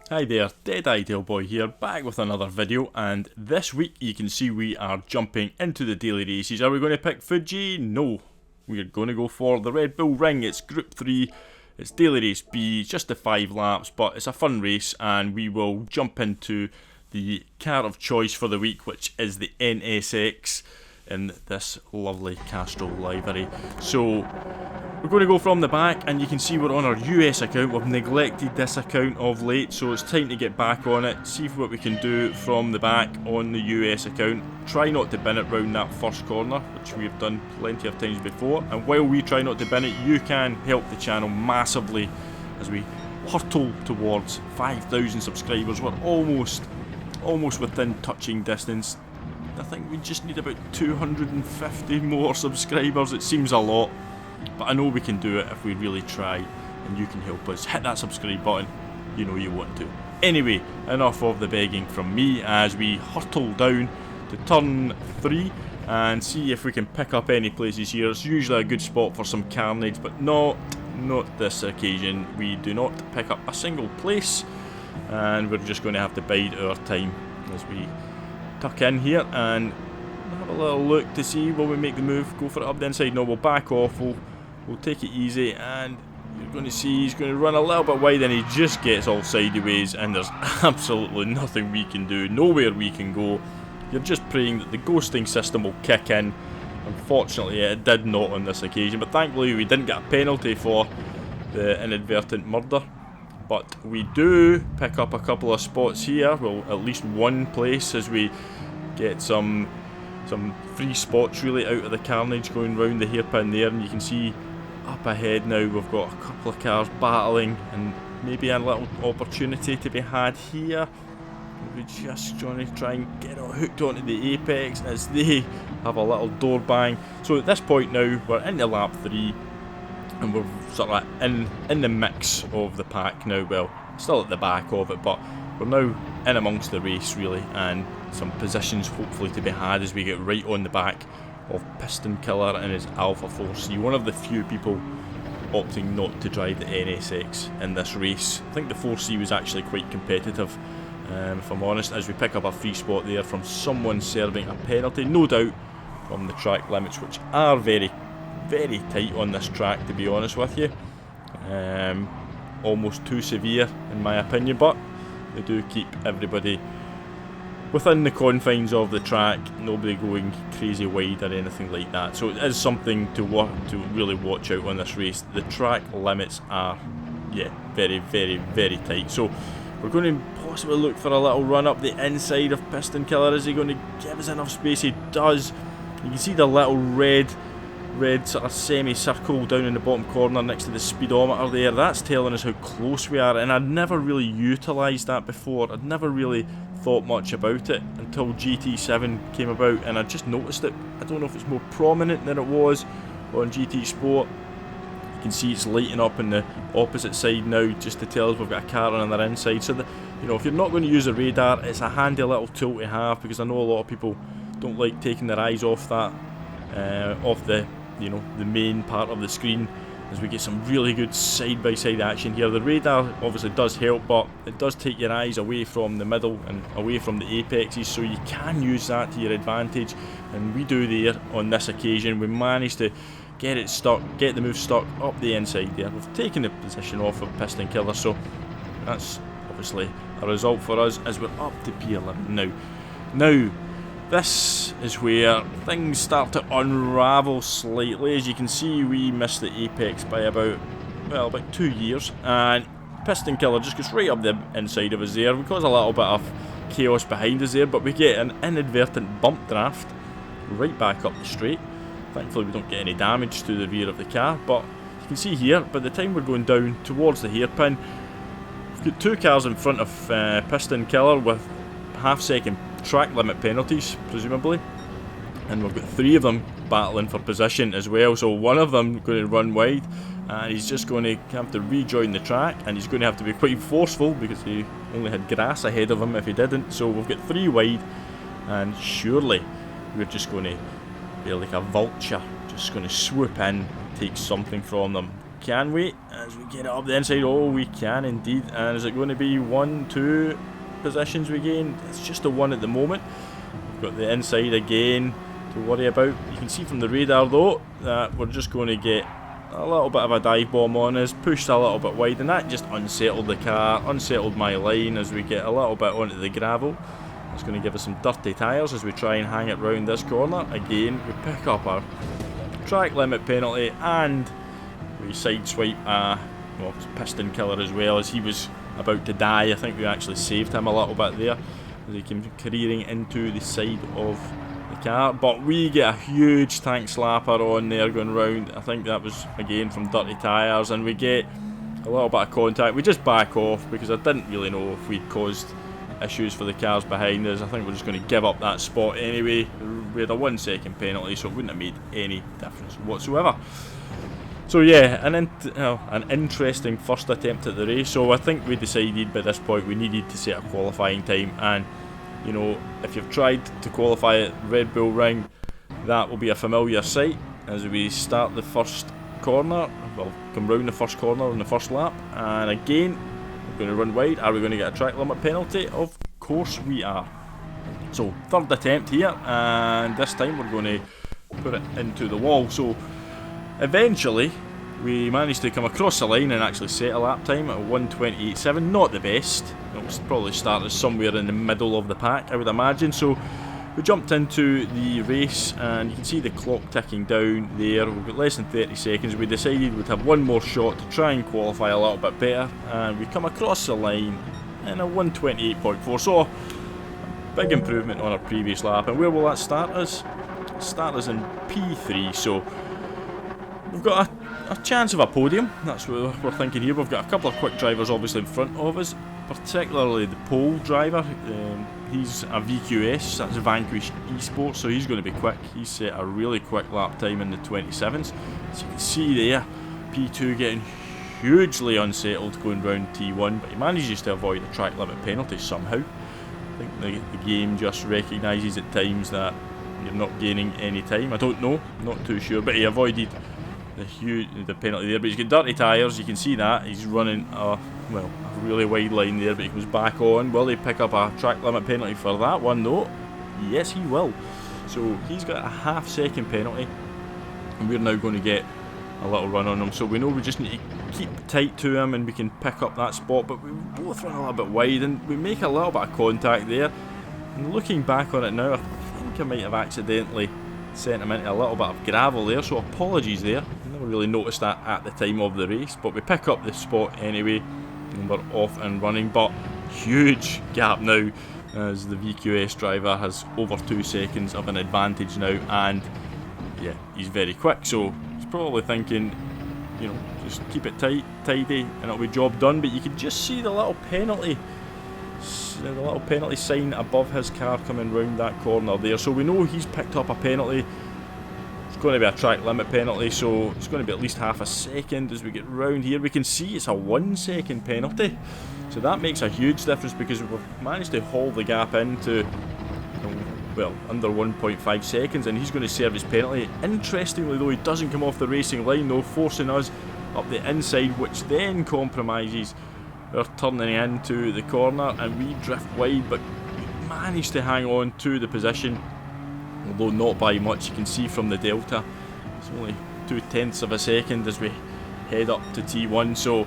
Hi there, Dead Ideal Boy here, back with another video, and this week you can see we are jumping into the daily races. Are we going to pick Fuji? No. We are going to go for the Red Bull Ring. It's Group 3, it's daily race B, it's just the 5 laps, but it's a fun race, and we will jump into the car of choice for the week, which is the NSX in this lovely Castro livery. So we're going to go from the back, and you can see we're on our US account. We've neglected this account of late, so it's time to get back on it, see what we can do from the back on the US account. Try not to bin it round that first corner, which we've done plenty of times before, and while we try not to bin it, you can help the channel massively as we hurtle towards 5,000 subscribers. We're almost within touching distance. I think we just need about 250 more subscribers. It seems a lot, but I know we can do it if we really try, and you can help us. Hit that subscribe button, you know you want to. Anyway, enough of the begging from me as we hurtle down to turn 3 and see if we can pick up any places here. It's usually a good spot for some carnage, but not this occasion. We do not pick up a single place, and we're just going to have to bide our time as we tuck in here and have a little look to see, will we make the move, go for it up the inside? No, we'll back off, we'll take it easy, and you're going to see he's going to run a little bit wide, and he just gets all sideways, and there's absolutely nothing we can do, nowhere we can go. You're just praying that the ghosting system will kick in. Unfortunately it did not on this occasion, but thankfully we didn't get a penalty for the inadvertent murder. But we do pick up a couple of spots here, well, at least one place, as we get some free spots really out of the carnage going round the hairpin there, and you can see up ahead now we've got a couple of cars battling, and maybe a little opportunity to be had here. We're just trying to try and get it hooked onto the apex as they have a little door bang. So at this point now we're into lap 3. And we're sort of in the mix of the pack now. Well, still at the back of it, but we're now in amongst the race really, and some positions hopefully to be had as we get right on the back of Piston Killer and his Alpha 4C. One of the few people opting not to drive the NSX in this race. I think the 4C was actually quite competitive, if I'm honest, as we pick up a free spot there from someone serving a penalty, no doubt from the track limits, which are very tight on this track, to be honest with you. Almost too severe in my opinion, but they do keep everybody within the confines of the track, nobody going crazy wide or anything like that. So it is something to really watch out on this race. The track limits are, yeah, very tight. So we're going to possibly look for a little run up the inside of Piston Killer. Is he going to give us enough space? He does. You can see the little red sort of semi-circle down in the bottom corner next to the speedometer there. That's telling us how close we are, and I'd never really utilised that before. I'd never really thought much about it until GT7 came about, and I just noticed it. I don't know if it's more prominent than it was on GT Sport. You can see it's lighting up on the opposite side now just to tell us we've got a car on the inside. So if you're not going to use a radar, it's a handy little tool to have, because I know a lot of people don't like taking their eyes off that, off the main part of the screen, as we get some really good side-by-side action here. The radar obviously does help, but it does take your eyes away from the middle and away from the apexes, so you can use that to your advantage, and we do there on this occasion. We managed to get the move stuck up the inside there. We've taken the position off of Piston Killer, so that's obviously a result for us as we're up to P11 now. This is where things start to unravel slightly. As you can see, we missed the apex by about 2 years, and Piston Killer just gets right up the inside of us there. We cause a little bit of chaos behind us there, but we get an inadvertent bump draft right back up the straight. Thankfully we don't get any damage to the rear of the car, but you can see here, by the time we're going down towards the hairpin, we've got 2 cars in front of Piston Killer with half-second track limit penalties, presumably, and we've got 3 of them battling for position as well. So one of them going to run wide, and he's just going to have to rejoin the track, and he's going to have to be quite forceful because he only had grass ahead of him if he didn't. So we've got 3 wide, and surely we're just going to be like a vulture, just going to swoop in, take something from them. can we? As we get it up the inside, oh, we can indeed. And is it going to be 1, 2 positions we gain? It's just the one at the moment. We've got the inside again to worry about. You can see from the radar though that we're just going to get a little bit of a dive bomb on us, pushed a little bit wide, and that just unsettled the car, unsettled my line as we get a little bit onto the gravel. It's going to give us some dirty tyres as we try and hang it round this corner. Again, we pick up our track limit penalty and we sideswipe a piston killer as well, as he was about to die. I think we actually saved him a little bit there as he came careering into the side of the car. But we get a huge tank slapper on there going round. I think that was again from dirty tyres, and we get a little bit of contact. We just back off because I didn't really know if we'd caused issues for the cars behind us. I think we're just going to give up that spot anyway. We had a 1 second penalty, so it wouldn't have made any difference whatsoever. So yeah, an interesting first attempt at the race. So I think we decided by this point we needed to set a qualifying time, and you know, if you've tried to qualify at Red Bull Ring, that will be a familiar sight as we start the first corner. We'll come round the first corner on the first lap, and again we're going to run wide. Are we going to get a track limit penalty? Of course we are. So third attempt here, and this time we're going to put it into the wall. So eventually we managed to come across the line and actually set a lap time at 1:28.7. Not the best. It was probably started somewhere in the middle of the pack, I would imagine. So we jumped into the race, and you can see the clock ticking down there. We've got less than 30 seconds. We decided we'd have one more shot to try and qualify a little bit better, and we come across the line in a 1:28.4. So a big improvement on our previous lap. And where will that start us? Start us in P3. So we've got a chance of a podium. That's what we're thinking here. We've got a couple of quick drivers obviously in front of us, particularly the pole driver. He's a VQS, that's Vanquish Esports, so he's going to be quick. He's set a really quick lap time in the 27s. So you can see there, P2 getting hugely unsettled going round T1, but he manages to avoid a track limit penalty somehow. I think the game just recognises at times that you're not gaining any time. I don't know, not too sure, but he avoided the penalty there. But he's got dirty tyres, you can see that. He's running a really wide line there, but he comes back on. Will he pick up a track limit penalty for that one though? Yes, he will. So he's got a half-second penalty, and we're now going to get a little run on him. So we know we just need to keep tight to him and we can pick up that spot, but we both run a little bit wide and we make a little bit of contact there. And looking back on it now, I think I might have accidentally sent him into a little bit of gravel there, so apologies there. I never really noticed that at the time of the race, but we pick up the spot anyway and we're off and running. But huge gap now as the VQS driver has over 2 seconds of an advantage now, and yeah, he's very quick, so he's probably thinking, you know, just keep it tight, tidy, and it'll be job done. But you can just see the little penalty sign above his car coming round that corner there, so we know he's picked up a penalty. It's going to be a track limit penalty, so it's going to be at least half a second as we get round here. We can see it's a 1 second penalty, so that makes a huge difference because we've managed to haul the gap into, well, under 1.5 seconds, and he's going to serve his penalty. Interestingly though, he doesn't come off the racing line though, forcing us up the inside, which then compromises our turning into the corner, and we drift wide, but we managed to hang on to the position, although not by much. You can see from the delta, it's only 0.2 of a second as we head up to T1, so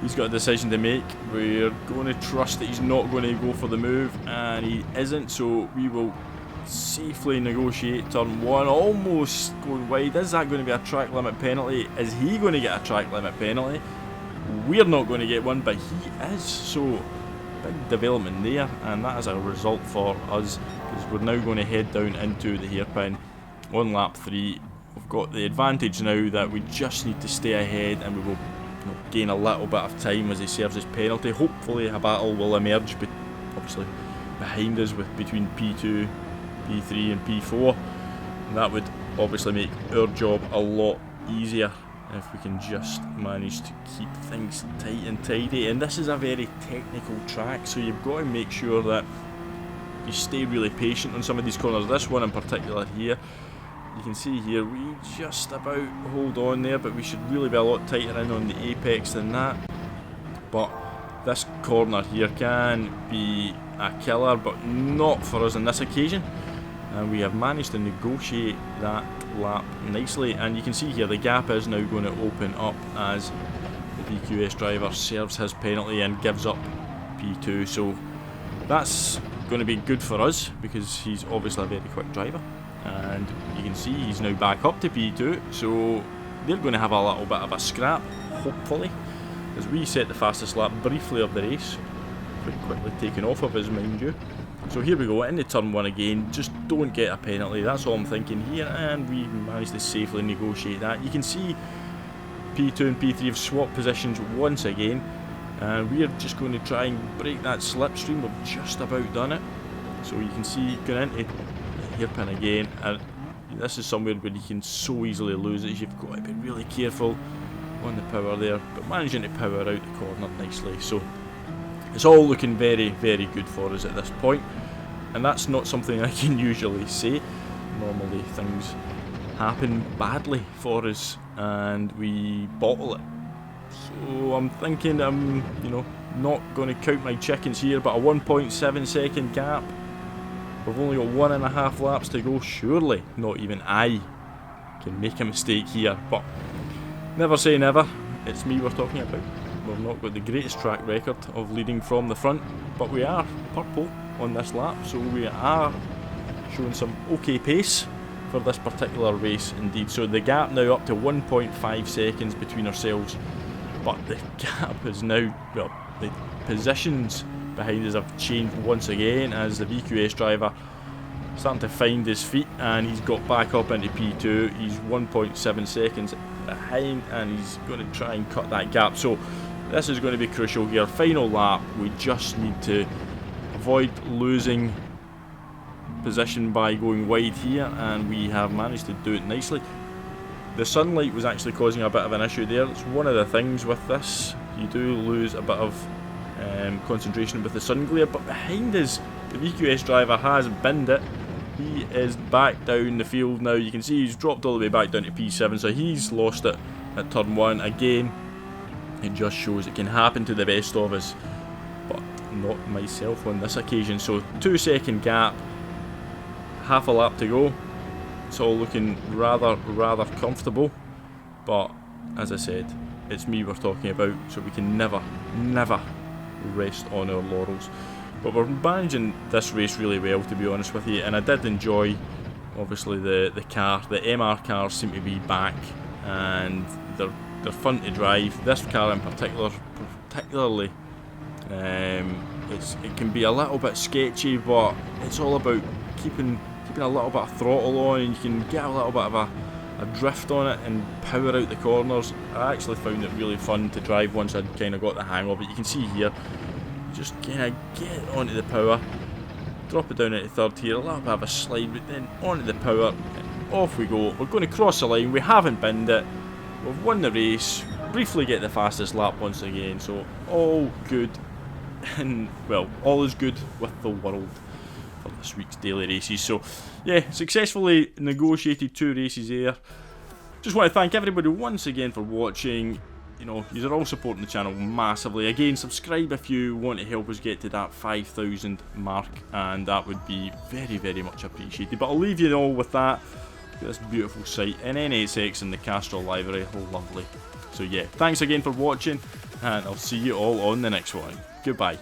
he's got a decision to make. We're going to trust that he's not going to go for the move, and he isn't, so we will safely negotiate turn 1, almost going wide. Is that going to be a track limit penalty? Is he going to get a track limit penalty? We're not going to get one, but he is, so big development there, and that is a result for us because we're now going to head down into the hairpin on lap 3. We've got the advantage now that we just need to stay ahead, and we will gain a little bit of time as he serves his penalty. Hopefully a battle will emerge, but obviously behind us with between P2, P3 and P4, and that would obviously make our job a lot easier if we can just manage to keep things tight and tidy. And this is a very technical track, so you've got to make sure that you stay really patient on some of these corners. This one in particular here, you can see here we just about hold on there, but we should really be a lot tighter in on the apex than that. But this corner here can be a killer, but not for us on this occasion. And we have managed to negotiate that lap nicely, and you can see here the gap is now going to open up as the VQS driver serves his penalty and gives up P2. So that's going to be good for us because he's obviously a very quick driver, and you can see he's now back up to P2, so they're going to have a little bit of a scrap, hopefully, as we set the fastest lap briefly of the race, quite quickly taken off of us, mind you. So here we go, into turn 1 again, just don't get a penalty, that's all I'm thinking here, and we managed to safely negotiate that. You can see P2 and P3 have swapped positions once again, and we are just going to try and break that slipstream. We've just about done it. So you can see going into the hairpin again, and this is somewhere where you can so easily lose it. You've got to be really careful on the power there, but managing to power out the corner nicely. So it's all looking very, very good for us at this point, and that's not something I can usually say. Normally things happen badly for us and we bottle it. So I'm thinking I'm, not going to count my chickens here, but a 1.7 second gap. We've only got 1.5 laps to go. Surely not even I can make a mistake here, but never say never. It's me we're talking about. We've not got the greatest track record of leading from the front, but we are purple on this lap, so we are showing some okay pace for this particular race indeed. So the gap now up to 1.5 seconds between ourselves, but the gap is now, well, the positions behind us have changed once again as the VQS driver starting to find his feet, and he's got back up into P2. He's 1.7 seconds behind, and he's going to try and cut that gap. So this is going to be crucial here. Final lap, we just need to avoid losing position by going wide here, and we have managed to do it nicely. The sunlight was actually causing a bit of an issue there. It's one of the things with this, you do lose a bit of concentration with the sun glare, but behind us the VQS driver has binned it. He is back down the field now. You can see he's dropped all the way back down to P7, so he's lost it at turn 1 again. It just shows it can happen to the best of us, but not myself on this occasion. So 2 second gap, half a lap to go. It's all looking rather comfortable, but as I said, it's me we're talking about, so we can never rest on our laurels. But we're managing this race really well, to be honest with you, and I did enjoy, obviously, the car. The MR cars seem to be back, and they're fun to drive. This car in particularly, it can be a little bit sketchy, but it's all about keeping a little bit of throttle on, and you can get a little bit of a drift on it and power out the corners. I actually found it really fun to drive once I'd kind of got the hang of it. You can see here, just kind of get onto the power, drop it down into third here, a little bit of a slide, but then onto the power, and off we go. We're going to cross the line, we haven't binned it, we've won the race, briefly get the fastest lap once again, so all good, and well, all is good with the world for this week's daily races. So yeah, successfully negotiated 2 races there. Just want to thank everybody once again for watching. You're all supporting the channel massively. Again, subscribe if you want to help us get to that 5,000 mark, and that would be very much appreciated. But I'll leave you all with that. Look at this beautiful sight in NSX in the Castrol livery. Lovely. So yeah, thanks again for watching, and I'll see you all on the next one. Goodbye.